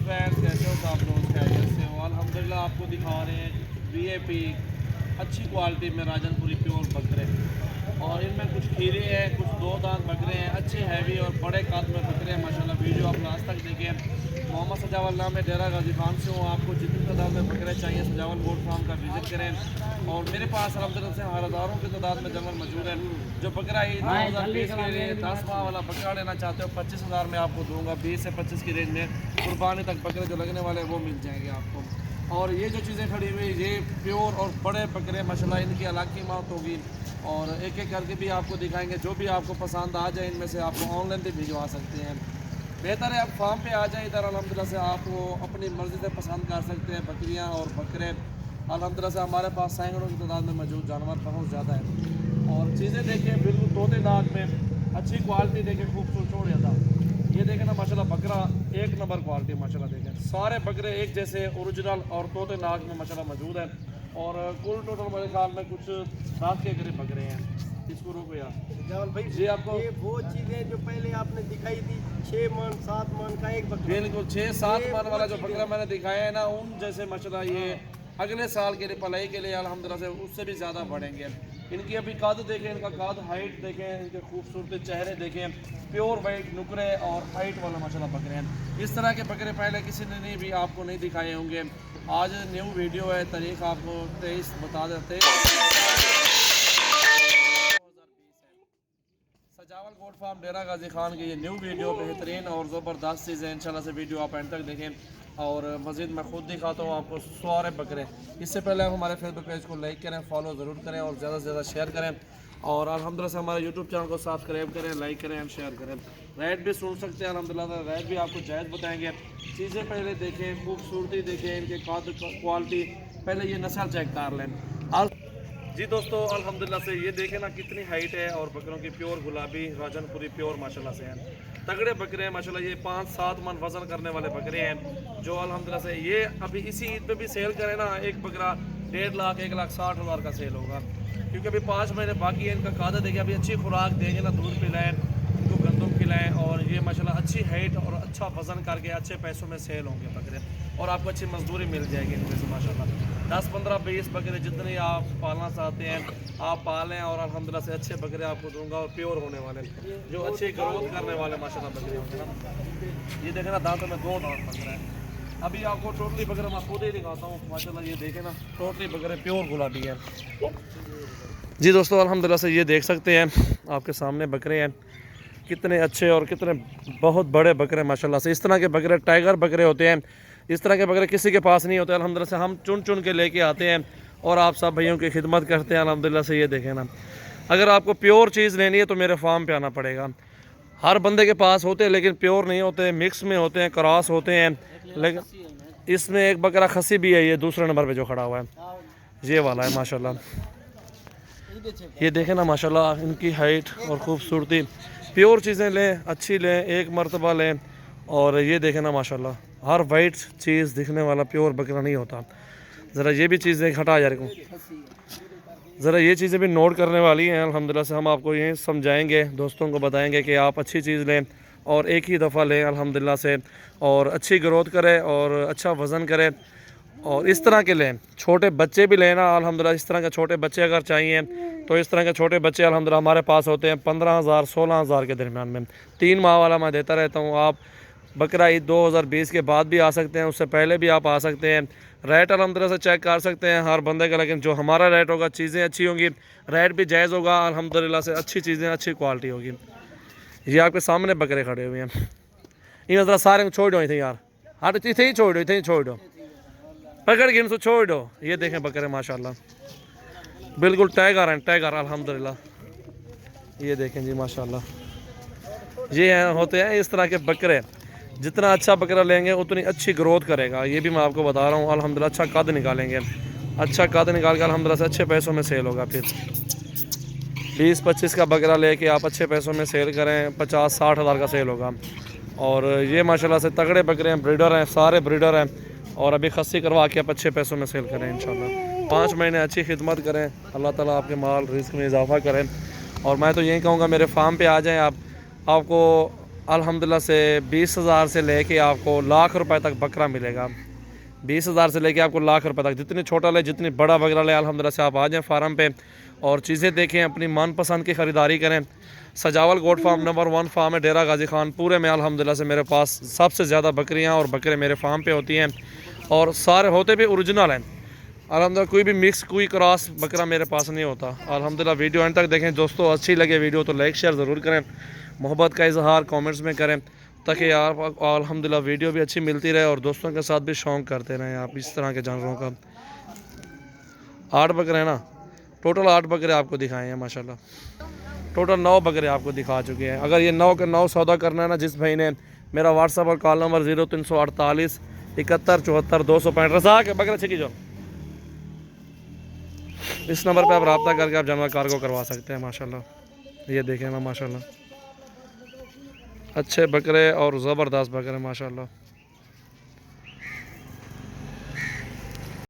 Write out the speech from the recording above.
Friends, कैसे हो आप लोग? खैरियत से हो? अल्हम्दुलिल्लाह आपको दिखा रहे हैं वीआईपी अच्छी क्वालिटी में राजनपुरी प्योर बकरे, और इनमें कुछ खीरे हैं, कुछ दो दांत बकरे हैं, अच्छे हैवी और बड़े कद में बकरे हैं माशाल्लाह। वीडियो आप लास्ट तक देखें। मोहम्मद सजावल नाम है, डेरा गाजी खान से हूँ। आपको जितनी तादाद में बकरे चाहिए सजावल गोट फार्म का विजिट करें, और मेरे पास अलहमदिल्ला से हज़ारों की तादाद में जानवर मौजूद है। जो बकरा 2020 के लिए 10 माह वाला बकरा लेना चाहते हो 25,000 में आपको दूंगा। 20 से 25 की रेंज में कुर्बानी तक बकरे जो लगने वाले हैं वो मिल जाएंगे आपको। और ये जो चीज़ें खड़ी हुई ये प्योर और बड़े बकरे माशाल्लाह, इनकी अलग कीमत होगी, और एक एक करके भी आपको दिखाएंगे। जो भी आपको पसंद आ जाए इनमें से आपको ऑनलाइन भी भिजवा सकते हैं। बेहतर है आप फार्म पे आ जाए इधर, अल्हम्दुलिल्लाह से आप वो अपनी मर्ज़ी से पसंद कर सकते हैं बकरियां और बकरे। अल्हम्दुलिल्लाह से हमारे पास सैकड़ों की तादाद में मौजूद जानवर बहुत ज़्यादा है। और चीज़ें देखें बिल्कुल तोते नाक में अच्छी क्वालिटी देखें, खूबसूरत छोड़ जाता। ये देखें ना माशाल्लाह, बकरा एक नंबर क्वालिटी माशाल्लाह। देखें सारे बकरे एक जैसे ओरिजिनल और तोते नाक में माशाल्लाह मौजूद है। और कुल टोटल मेरे ख्याल में कुछ 7 के करीब बकरे हैं। इसको रोको यार जवाल भाई जी। आपको ये वो चीज़ें जो पहले आपने दिखाई थी 6 मन 7 मन का एक बकरा, बिल्कुल 6-7 मन वाला जो बकरा मैंने दिखाया है ना, उन जैसे माशाल्लाह ये अगले साल के लिए पलाई के लिए अल्हम्दुलिल्लाह से उससे भी ज़्यादा बढ़ेंगे। इनकी अभी कद देखें, इनका कद हाइट देखें, इनके खूबसूरत चेहरे देखें, प्योर वाइट नुकरे और हाइट वाला माशाल्लाह बकरे हैं। इस तरह के बकरे पहले किसी ने नहीं भी आपको नहीं दिखाए होंगे। आज न्यू वीडियो है, तारीख आपको 23 बता देते। सजावल गोट फार्म डेरा गाजी खान की ये न्यू वीडियो बेहतरीन और ज़बरदस्त चीज़ है। इंशाल्लाह से वीडियो आप एंड तक देखें। और मज़ीद मैं खुद दिखाता हूँ आपको सारे बकरे। इससे पहले आप हमारे फेसबुक पेज को लाइक करें, फॉलो ज़रूर करें और ज़्यादा से ज़्यादा शेयर करें। और अल्हम्दुलिल्लाह से हमारे यूट्यूब चैनल को सब्सक्राइब करें, लाइक करें एंड शेयर करें। रेट भी सुन सकते हैं अल्हम्दुलिल्लाह, रेट भी आपको जायज़ बताएंगे। चीज़ें पहले देखें, खूबसूरती देखें, इनके कद क्वालिटी, पहले ये नस्ल चेक कर लें। जी दोस्तों, अल्हम्दुलिल्लाह से ये देखें ना कितनी हाइट है, और बकरों की प्योर गुलाबी राजनपुरी प्योर माशाल्लाह से हैं। तगड़े बकरे हैं माशाल्लाह। ये 5-7 मन वज़न करने वाले बकरे हैं जो अल्हम्दुलिल्लाह से ये अभी इसी ईद पे भी सेल करें ना, एक बकरा 1.5 लाख 1,60,000 का सेल होगा। क्योंकि अभी 5 महीने बाकी है। इनका कादा देखिए, अभी अच्छी खुराक देंगे ना, दूध पिलाएं, इनको गंदम खिलाएं, और ये माशाल्लाह अच्छी हाइट और अच्छा वज़न करके अच्छे पैसों में सेल होंगे बकरे, और आपको अच्छी मजदूरी मिल जाएगी इनमें से माशाल्लाह। 10, 15, 20 बकरे जितने आप पालना चाहते हैं आप पालें, और अल्हम्दुलिल्लाह से अच्छे बकरे आपको दूंगा, और प्योर होने वाले जो अच्छी ग्रोथ करने वाले माशाल्लाह बकरे होंगे ना। ये देखें ना, दांतों में 2 दांत बकरा है। अभी आपको टोटली बकरे मैं खुद ही दिखाता हूँ माशाल्लाह। ये देखें ना, टोटली बकरे प्योर गुलाबी है। जी दोस्तों, अल्हम्दुलिल्लाह से ये देख सकते हैं आपके सामने बकरे हैं, कितने अच्छे और कितने बहुत बड़े बकरे माशाल्लाह से। इस तरह के बकरे टाइगर बकरे होते हैं। इस तरह के बकरे किसी के पास नहीं होते। अल्हम्दुलिल्लाह से हम चुन चुन के लेके आते हैं और आप सब भाइयों की खिदमत करते हैं अल्हम्दुलिल्लाह से। ये देखें ना, अगर आपको प्योर चीज़ लेनी है तो मेरे फार्म पे आना पड़ेगा। हर बंदे के पास होते हैं लेकिन प्योर नहीं होते, मिक्स में होते हैं, क्रॉस होते हैं। लेकिन इसमें एक बकरा खसी भी है, ये दूसरे नंबर पर जो खड़ा हुआ है ये वाला है माशाल्लाह। ये देखें ना माशाल्लाह, इनकी हाइट और ख़ूबसूरती। प्योर चीज़ें लें, अच्छी लें, एक मरतबा लें। और ये देखें ना माशाल्लाह, हर वाइट चीज़ दिखने वाला प्योर बकरा नहीं होता। ज़रा ये भी चीज़ें हटा जा रही, ज़रा ये चीज़ें भी नोट करने वाली हैं। अल्हम्दुलिल्लाह से हम आपको ये समझाएंगे, दोस्तों को बताएंगे कि आप अच्छी चीज़ लें और एक ही दफ़ा लें अल्हम्दुलिल्लाह से, और अच्छी ग्रोथ करें और अच्छा वज़न करें। और इस तरह के लें, छोटे बच्चे भी लेना अल्हम्दुलिल्लाह। इस तरह के छोटे बच्चे अगर चाहिए तो इस तरह के छोटे बच्चे अल्हम्दुलिल्लाह हमारे पास होते हैं 15,000 16,000 के दरमियान में। 3 माह वाला मैं देता रहता हूँ। आप बकरा ईद 2020 के बाद भी आ सकते हैं, उससे पहले भी आप आ सकते हैं। रेट अल्हम्दुलिल्लाह से चेक कर सकते हैं हर बंदे का, लेकिन जो हमारा रेट होगा, चीज़ें अच्छी होंगी, रेट भी जायज़ होगा अल्हम्दुलिल्लाह से। अच्छी चीज़ें, अच्छी क्वालिटी होगी। ये आपके सामने बकरे खड़े हुए हैं। इन ज़रा सारे छोड़ दो थे यार, हाँ तो इतने ही छोड़ दो, इतने ही छोड़ दो, पकड़ के इनको छोड़ दो। ये देखें बकरे माशाल्लाह, बिल्कुल टाइगर हैं, टाइगर अल्हम्दुलिल्लाह। ये देखें जी माशाल्लाह, ये हैं होते हैं इस तरह के बकरे। जितना अच्छा बकरा लेंगे उतनी अच्छी ग्रोथ करेगा। ये भी मैं आपको बता रहा हूँ अल्हम्दुलिल्लाह। अच्छा कद निकालेंगे, अच्छा कद निकाल कर अल्हम्दुलिल्लाह से अच्छे पैसों में सेल होगा। फिर 20-25 का बकरा लेके आप अच्छे पैसों में सेल करें, 50-60 हज़ार का सेल होगा। और ये माशाल्लाह से तगड़े बकरे हैं, ब्रीडर हैं, सारे ब्रीडर हैं। और अभी खस्सी करवा के आप अच्छे पैसों में सेल करें इंशाल्लाह। 5 महीने अच्छी खिदमत करें, अल्लाह ताला आपके माल रिस्क में इजाफ़ा करें। और मैं तो यही कहूँगा मेरे फार्म पे आ जाएं आप। आपको अल्हम्दुलिल्लाह से 20,000 से लेके आपको लाख रुपए तक बकरा मिलेगा। 20,000 से लेके आपको लाख रुपए तक, जितनी छोटा ले जितनी बड़ा बकरा ले, अल्हम्दुलिल्लाह से आप आ जाएँ फार्म पे और चीज़ें देखें, अपनी मनपसंद की ख़रीदारी करें। सजावल गोट फार्म नंबर 1 फार्म है डेरा गाजी खान। पूरे में अल्हम्दुलिल्लाह से मेरे पास सबसे ज़्यादा बकरियाँ और बकरे मेरे फार्म पे होती हैं और सारे होते भी ओरिजिनल हैं अल्हम्दुलिल्लाह। कोई भी मिक्स कोई क्रॉस बकरा मेरे पास नहीं होता अल्हम्दुलिल्लाह। वीडियो एंड तक देखें दोस्तों। अच्छी लगे वीडियो तो लाइक शेयर ज़रूर करें, मोहब्बत का इजहार कमेंट्स में करें ताकि आप अल्हम्दुलिल्लाह वीडियो भी अच्छी मिलती रहे और दोस्तों के साथ भी शौक करते रहें आप इस तरह के जानवरों का। 8 बकरे हैं ना, टोटल 8 बकरे आपको दिखाए हैं माशाल्लाह। टोटल 9 बकरे आपको दिखा चुके हैं। अगर ये 9 के 9 सौदा करना है ना, जिस भाई ने मेरा व्हाट्सअप और कॉल नंबर 0348 71 74 265 रजा के बकरे छिकी जो इस नंबर पे आप रब्ता करके आप जानवर कार्गो करवा सकते हैं माशाल्लाह। ये देखें ना माशाल्लाह, अच्छे बकरे और ज़बरदस्त बकरे माशाल्लाह।